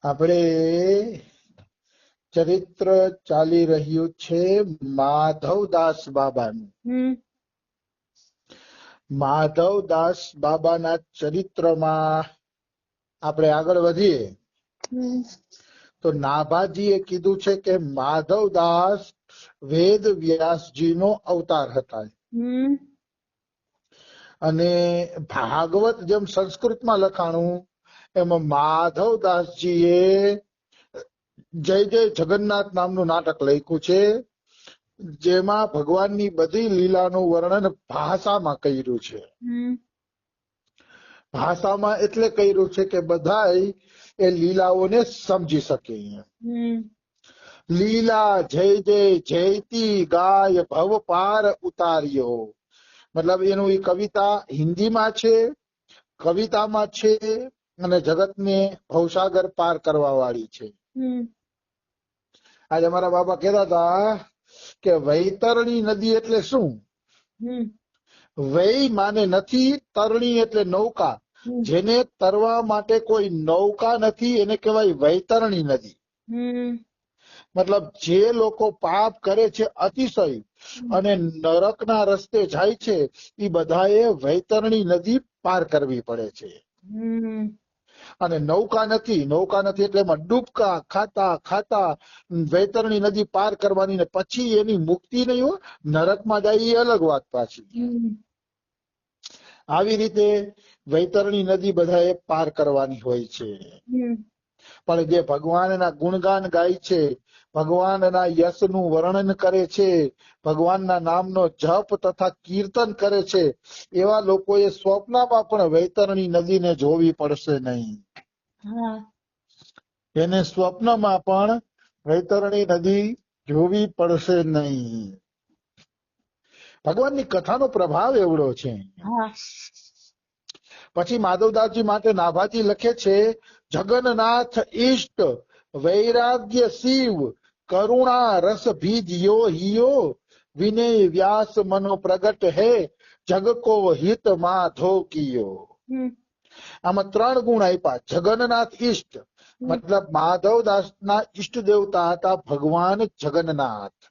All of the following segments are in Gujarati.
આપણે ચરિત્ર ચાલી રહ્યું છે માધવદાસ બાબાનું. માધવદાસ બાબાના ચરિત્રમાં આપણે આગળ વધીએ તો નાભાજીએ કીધું છે કે માધવદાસ વેદ વ્યાસજીનો અવતાર હતા. અને ભાગવત જેમ સંસ્કૃતમાં લખાણું એમાં માધવદાસજીએ જય જય જગન્નાથ નામનું નાટક લખ્યું છે, જેમાં ભગવાનની બધી લીલાનું વર્ણન ભાષામાં કર્યું છે. ભાષામાં એટલે કર્યું છે કે બધાય એ લીલાઓને સમજી શકે. લીલા જય જય જયતી ગાય ભવ પાર ઉતાર્યો, મતલબ એનું એ કવિતા હિન્દીમાં છે, કવિતામાં છે અને જગતને ભવસાગર પાર કરવા વાળી છે. આજે અમારા બાબા કહેતા હતા કે વૈતરણી નદી એટલે શું? વૈ માને નથી, તરણી એટલે નૌકા. જેને તરવા માટે કોઈ નૌકા નથી એને કહેવાય વૈતરણી નદી. મતલબ જે લોકો પાપ કરે છે અતિશય અને નરકના રસ્તે જાય છે એ બધાએ વૈતરણી નદી પાર કરવી પડે છે. અને નૌકા નથી, નૌકા નથી એટલે એમાં ડૂબકા ખાતા ખાતા વૈતરણી નદી પાર કરવાની, ને પછી એની મુક્તિ નહીં હોય, નરકમાં જાય એ અલગ વાત પાછી. આવી રીતે વૈતરણી નદી બધાએ પાર કરવાની હોય છે. પણ જે ભગવાનના ગુણગાન ગાય છે, ભગવાનના યશનું વર્ણન કરે છે, ભગવાનના નામનો જપ તથા કીર્તન કરે છે, એવા લોકોએ સ્વપ્નમાં પણ વૈતરણી નદીને જોવી પડશે નહીં. એને સ્વપ્નમાં પણ વૈતરણી નદી જોવી પડશે નહીં. ભગવાનની કથાનો પ્રભાવ એવડો છે. પછી માધવદાસજી માટે નાભાજી લખે છે, જગન્નાથ ઈષ્ટ વૈરાગ્ય શિવ કરુણા રસ ભીજ્યો હિયો વિનય વ્યાસ મનો પ્રગટ હે જગ કો હિત માધો કિયો. આમાં 3 ગુણ આપ્યા. જગન્નાથ ઈષ્ટ મતલબ માધવદાસના ઈષ્ટ દેવતા હતા ભગવાન જગન્નાથ.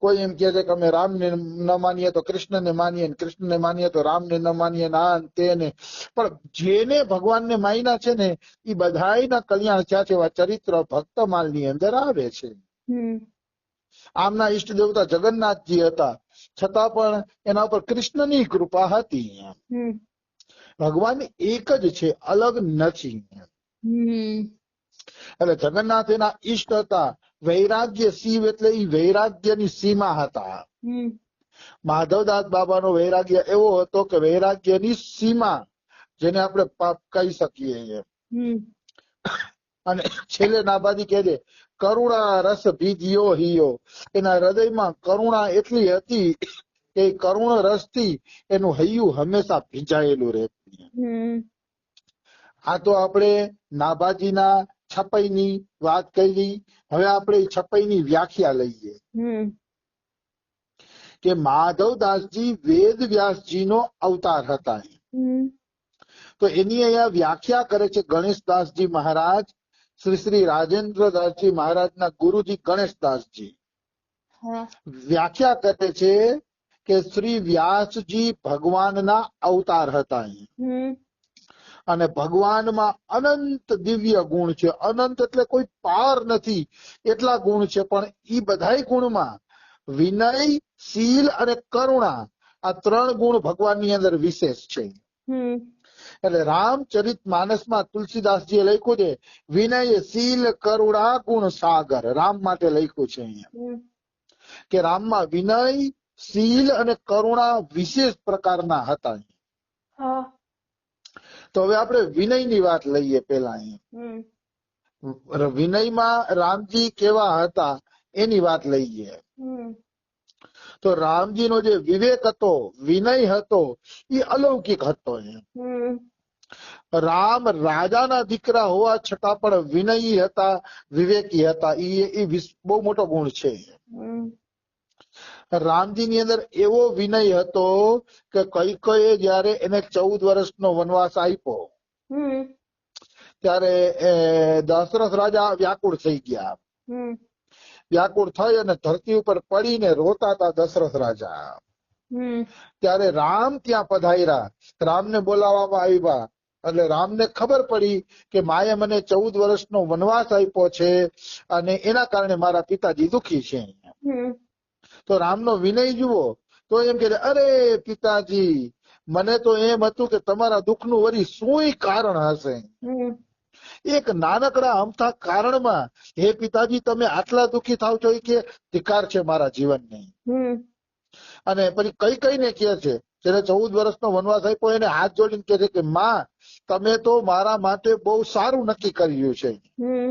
કોઈ એમ કે છે કે અમે રામને ન માનીએ તો કૃષ્ણને માનીએ, કૃષ્ણને માનીએ તો રામને ન માનીએ, ના તેને. પણ જેને ભગવાનને માન્યા છે ને એ બધાયના કલ્યાણ થયા છે. એવા ચરિત્ર ભક્તમાલની અંદર આવે છે. આમના ઈષ્ટ દેવતા જગન્નાથજી હતા, છતાં પણ એના ઉપર કૃષ્ણની કૃપા હતી. ભગવાન એક જ છે, અલગ નથી. એટલે જગન્નાથ એના ઈષ્ટ હતા. વૈરાગ્ય શિવ એટલે એ વૈરાગ્યની સીમા હતા. માધવદાસ બાબાનો વૈરાગ્ય એવો હતો કે વૈરાગ્યની સીમા, જેને આપણે કહી શકીએ. અને છેલ્લે નાભાજી કહે છે, કરુણા રસ ભીજ્યો હિયો. એના હૃદયમાં કરુણા એટલી હતી કે કરુણ રસથી એનું હૈયું હંમેશા ભીંજાયેલું રહેતું. આ તો આપણે નાભાજીના છપાઈની વાત કરી. હવે આપણે છપાઈની વ્યાખ્યા લઈએ કે માધવદાસજી વેદ વ્યાસજીનો અવતાર હતા. તો એની અહીંયા વ્યાખ્યા કરે છે ગણેશદાસજી મહારાજ, શ્રી શ્રી રાજેન્દ્રદાસજી મહારાજના ગુરુજી ગણેશદાસજી. વ્યાખ્યા કરે છે કે શ્રી વ્યાસજી ભગવાનના અવતાર હતા. અને ભગવાનમાં અનંત દિવ્ય ગુણ છે. અનંત એટલે કોઈ પાર નથી એટલા ગુણ છે. પણ એ બધા ગુણમાં વિનય, શીલ અને કરુણા, આ 3 ગુણ ભગવાનની અંદર વિશેષ છે. એટલે રામચરિત માનસમાં તુલસીદાસજીએ લખ્યું છે, વિનય શીલ કરુણા ગુણ સાગર. રામ માટે લખ્યું છે અહીંયા કે રામમાં વિનય, શીલ અને કરુણા વિશેષ પ્રકારના હતા. તો હવે આપણે વિનયની વાત લઈએ. પેલા વિનયમાં રામજી કેવા હતા એની વાત લઈએ. તો રામજીનો જે વિવેક હતો, વિનય હતો, એ અલૌકિક હતો. રામ રાજાના દીકરા હોવા છતાં પણ વિનયી હતા, વિવેકી હતા. એ બહુ મોટો ગુણ છે. રામજીની અંદર એવો વિનય હતો કે કૈકેયીએ જયારે એને 14 વર્ષનો વનવાસ આપ્યો ત્યારે દશરથ રાજા વ્યાકુળ થઈ ગયા. હમ વ્યાકુળ થઈ અને ધરતી ઉપર પડીને રોતા હતા દશરથ રાજા. હમ ત્યારે રામ ત્યાં પધાર્યા. રામને બોલાવવામાં આવ્યા. એટલે રામને ખબર પડી કે માએ મને 14 વર્ષનો વનવાસ આપ્યો છે અને એના કારણે મારા પિતાજી દુખી છે. હમ તો રામનો વિનય જુઓ. તો એમ કે અરે પિતાજી, મને તો એમ હતું કે તમારા દુઃખનું વળી શું કારણ હશે. હમ એક નાનકડા અમથા કારણમાં હે પિતાજી તમે આટલા દુઃખી થાવ છો કે ધિકાર છે મારા જીવનની. હમ અને પછી કઈ કઈને કહે છે, જેને 14 વર્ષનો વનવાસ આપ્યો એને હાથ જોડીને કહે છે કે માં, તમે તો મારા માટે બહુ સારું નક્કી કર્યું છે. હમ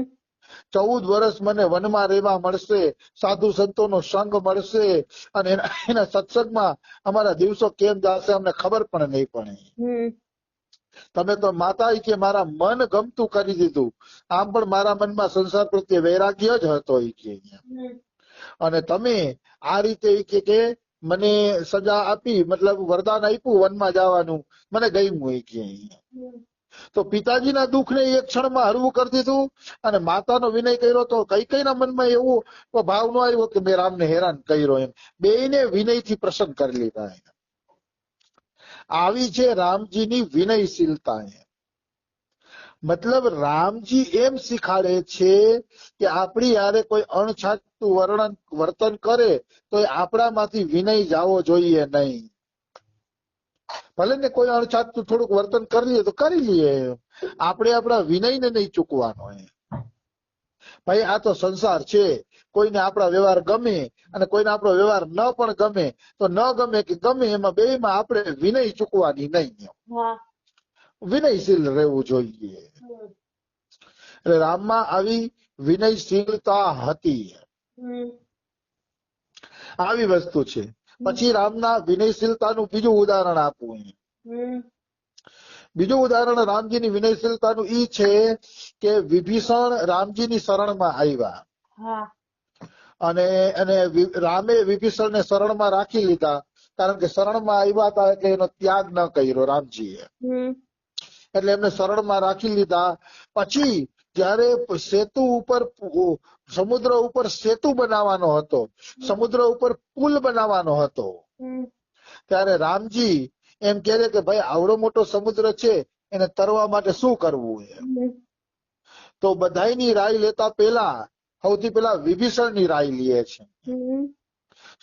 14 વર્ષ મને વનમાં રહેવા મળશે, સાધુ સંતોનો સંગ મળશે અને એના સત્સંગમાં અમારા દિવસો કેમ જશે અમને ખબર પણ નહીં પડે. હમ તમે તો માતા કે મારા મન ગમતું કરી દીધું. આમ પણ મારા મનમાં સંસાર પ્રત્યે વૈરાગ્ય જ હતો કે અને તમે આ રીતે કે મને સજા આપી, મતલબ વરદાન આપ્યું વનમાં જવાનું, મને ગમ્યું કે. તો પિતાજીના દુઃખને એક ક્ષણમાં હળવું કરી દીધું અને માતાનો વિનય કર્યો તો કઈકઈના મનમાં એવો ભાવ ન આવ્યો કે મેં રામને હેરાન કર્યો. એમ બેયને વિનયથી પ્રસન્ન કરી લીધા. આવી છે રામજીની વિનયશીલતા. મતલબ રામજી એમ શીખાડે છે કે આપણી યારે કોઈ અણછાટતું વર્તન કરે તો એ આપણામાંથી વિનય જાવો જોઈએ નહીં. ભલે ને કોઈ અણછાટતું થોડુંક વર્તન કરી લઈએ તો કરી લઈએ, આપણે આપણા વિનયને નહીં ચૂકવાનો. ભાઈ આ તો સંસાર છે, કોઈને આપણા વ્યવહાર ગમે અને કોઈને આપણો વ્યવહાર ન પણ ગમે તો ન ગમે કે ગમે એમાં બેમાં આપણે વિનય ચૂકવાની નહીં. વિનયશીલ રહેવું જોઈએ. એટલે રામમાં આવી વિનયશીલતા હતી. આવી વસ્તુ છે. પછી રામના વિનયશીલતાનું બીજું ઉદાહરણ આપવું. બીજું ઉદાહરણ રામજીની વિનયશીલતાનું ઈ છે કે વિભીષણ રામજીની શરણમાં આવ્યા અને રામે વિભીષણને શરણમાં રાખી લીધા, કારણ કે શરણમાં આવ્યા હતા એટલે એનો ત્યાગ ન કર્યો રામજીએ, એટલે એમને શરણમાં રાખી લીધા. પછી જયારે સેતુ ઉપર, સમુદ્ર ઉપર સેતુ બનાવવાનો હતો, સમુદ્ર ઉપર પુલ બનાવવાનો હતો, ત્યારે રામજી એમ કહે કે ભાઈ આવડો મોટો સમુદ્ર છે એને તરવા માટે શું કરવું. તો બધાની રાય લેતા પહેલા સૌથી પહેલા વિભીષણની રાય લે છે.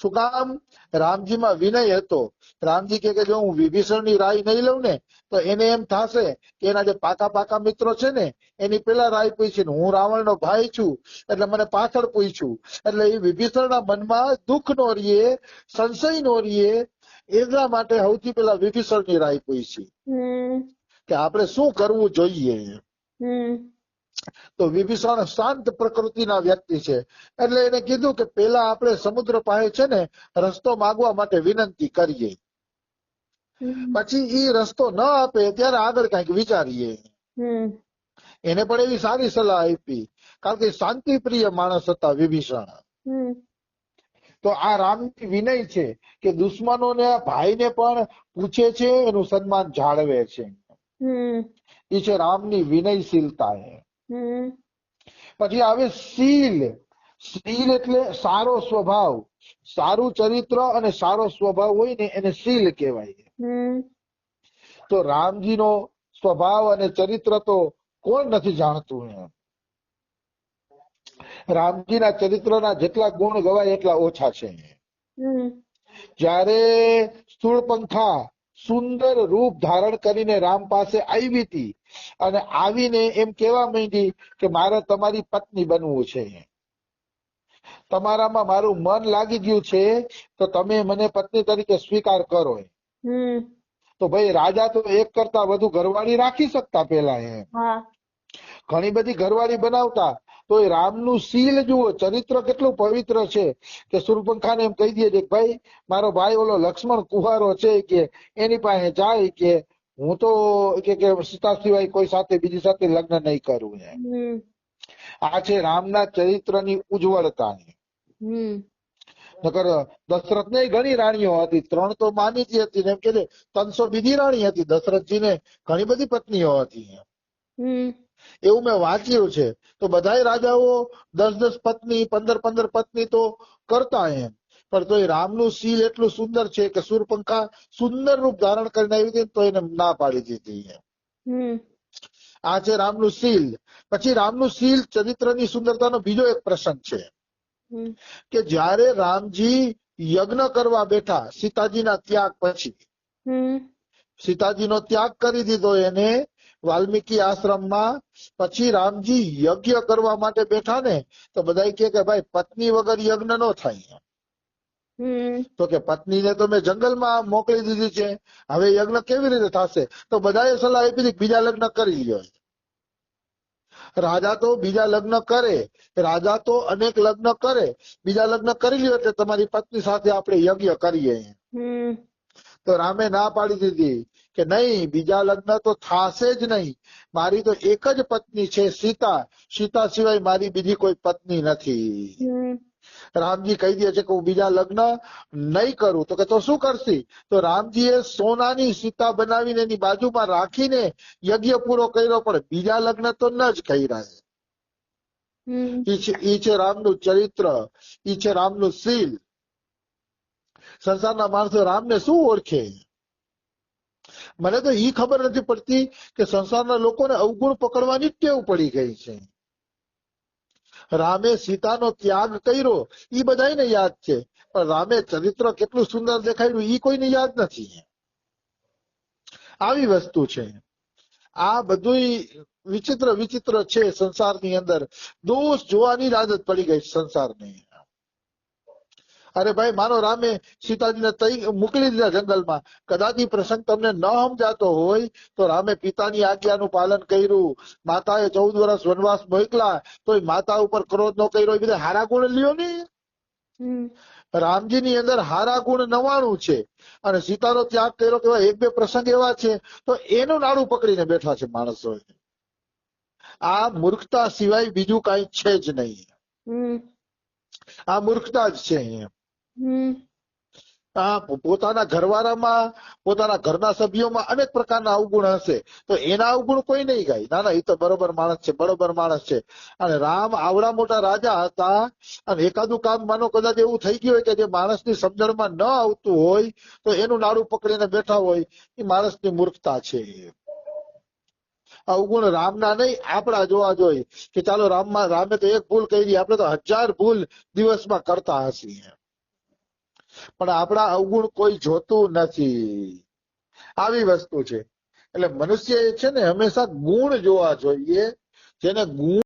શું કામ? રામજીમાં વિનય હતો. રામજી કે જો હું વિભીષણની રાય નહીં લઉં ને તો એને એમ થશે કે એના જે પાકા પાકા મિત્રો છે ને એની પેલા રાય પૂછી, હું રાવણનો ભાઈ છું એટલે મને પાછળ પૂછ્યું, એટલે એ વિભીષણના મનમાં દુઃખ નો રહીએ, સંશય નો રહીએ, એટલા માટે સૌથી પેલા વિભીષણની રાય પૂછી કે આપણે શું કરવું જોઈએ. તો વિભીષણ શાંત પ્રકૃતિના વ્યક્તિ છે એટલે એને કીધું કે પેલા આપણે સમુદ્ર પાસે છે ને રસ્તો માંગવા માટે વિનંતી કરીએ, પછી ઈ રસ્તો ન આપે ત્યારે આગળ કઈક વિચારીએ. એને પણ એવી સારી સલાહ આપી, કારણ કે શાંતિ પ્રિય માણસ હતા વિભીષણ. તો આ રામની વિનય છે કે દુશ્મનોને, ભાઈને પણ પૂછે છે, એનું સન્માન જાળવે છે. એ છે રામની વિનયશીલતા. પછી આવે શીલ. શીલ એટલે સારો સ્વભાવ, સારું ચરિત્ર અને સારો સ્વભાવ હોય ને એને શીલ કહેવાય. તો રામજીનો સ્વભાવ અને ચરિત્ર તો કોણ નથી જાણતું. રામજીના ચરિત્રના જેટલા ગુણ ગવાય એટલા ઓછા છે. જ્યારે શૂળપંખા સુંદર રૂપ ધારણ કરીને રામ પાસે આવી હતી અને આવીને એમ કેવા માંડી કે મારે તમારી પત્ની બનવું છે, તમારામાં મારું મન લાગી ગયું છે તો તમે મને પત્ની તરીકે સ્વીકાર કરો. તો ભાઈ રાજા તો એક કરતા વધુ ઘરવાળી રાખી શકતા પેલા, ઘણી બધી ઘરવાળી બનાવતા. તો એ રામનું શીલ જુઓ, ચરિત્ર કેટલું પવિત્ર છે કે શૂર્પણખાને એમ કહી દે કે ભાઈ મારો ભાઈ ઓલો લક્ષ્મણ કુંવારો છે કે એની પાસે જાય કે હું તો કે સીતા સિવાય કોઈ સાથે બીજી સાથે લગ્ન નહીં કરું. આ છે રામના ચરિત્રની ઉજ્જવળતા. નકર દશરથ ને ઘણી રાણીઓ હતી, 3 તો માનીતી હતી ને એમ કે 300 બીજી રાણી હતી. દશરથજી ને ઘણી બધી પત્નીઓ હતી. એવું મેં વાંચ્યું છે. તો બધાય રાજાઓ 10-10 પત્ની 15-15 પત્ની તો કરતા એમ, પણ તોય રામનું શીલ એટલું સુંદર છે કે શૂર્પણખા સુંદર રૂપ ધારણ કરીને આવી હતી તો એને ના પાડી દીધી એમ. આ છે રામનું શીલ. પછી રામનું શીલ ચરિત્રની સુંદરતાનો બીજો એક પ્રસંગ છે કે જ્યારે રામજી યજ્ઞ કરવા બેઠા સીતાજીના ત્યાગ પછી, સીતાજીનો ત્યાગ કરી દીધો એને વાલ્મીકી આશ્રમમાં, પછી રામજી યજ્ઞ કરવા માટે બેઠા ને તો બધા કહે કે ભાઈ પત્ની વગર યજ્ઞ ન થાય. તો કે પત્નીને તો મેં જંગલમાં મોકલી દીધી છે, હવે યજ્ઞ કેવી રીતે થશે? તો બધાએ સલાહ આપી હતી બીજા લગ્ન કરી લ્યો. રાજા તો બીજા લગ્ન કરે, રાજા તો અનેક લગ્ન કરે, બીજા લગ્ન કરી લ્યો એટલે તમારી પત્ની સાથે આપણે યજ્ઞ કરીએ. તો રામે ના પાડી દીધી કે નહીં, બીજા લગ્ન તો થાશે જ નહીં. મારી તો એક જ પત્ની છે સીતા, સીતા સિવાય મારી બીજી કોઈ પત્ની નથી. રામજી કહી દે છે કે હું બીજા લગ્ન નહીં કરું. તો કે તો શું કરશી? તો રામજીએ સોનાની સીતા બનાવીને એની બાજુમાં રાખીને યજ્ઞ પૂરો કર્યો, પણ બીજા લગ્ન તો ન જ કર્યા. ઈ છે રામનું ચરિત્ર, ઈ છે રામનું શીલ. સંસારના માણસો રામને શું ઓળખે? મને તો ઈ ખબર નથી પડતી કે સંસારના લોકોને અવગુણ પકડવાની ટેવ પડી ગઈ છે. રામે સીતાનો ત્યાગ કર્યો ઈ બધાને યાદ છે, પણ રામે ચરિત્ર કેટલું સુંદર દેખાડ્યું ઈ કોઈને યાદ નથી. આવી વસ્તુ છે. આ બધું વિચિત્ર વિચિત્ર છે સંસારની અંદર. દોષ જોવાની જ આદત પડી ગઈ સંસારની. અરે ભાઈ માનો રામે સીતાજીને મોકલી દીધા જંગલમાં, કદાચ ઈ પ્રસંગ તમને ન સમજાતો હોય તો રામે પિતાની આજ્ઞાનું પાલન કર્યું, માતાએ 14 વર્ષ વનવાસ મોકલા તોય માતા ઉપર ક્રોધ ન કર્યો. એ બધા હારા ગુણ લ્યો ને. રામજીની અંદર હારા ગુણ 99 છે અને સીતાનો ત્યાગ કર્યો કે એક બે પ્રસંગ એવા છે તો એનું નાડું પકડીને બેઠા છે માણસો. આ મૂર્ખતા સિવાય બીજું કઈ છે જ નહીં. આ મૂર્ખતા જ છે. પોતાના ઘરવાળામાં, પોતાના ઘરના સભ્યોમાં અનેક પ્રકારના અવગુણ હશે તો એના અવગુણ કોઈ નહીં ગાય. ના ના, એ તો બરોબર માણસ છે, બરોબર માણસ છે. અને રામ આવડા મોટા રાજા હતા અને એકાદું કામ માનો કદાચ એવું થઈ ગયું હોય કે જે માણસની સમજણમાં ન આવતું હોય તો એનું નાડું પકડીને બેઠા હોય, એ માણસની મૂર્ખતા છે. અવગુણ રામના નહીં, આપણા જોવા જોઈએ કે ચાલો રામે તો એક ભૂલ કરી, આપણે તો 1000 ભૂલ દિવસમાં કરતા હશે, પણ આપણા અવગુણ કોઈ જોતું નથી. આવી વસ્તુ છે. એટલે મનુષ્ય છે ને હંમેશા ગુણ જોવા જોઈએ. જેને ગુણ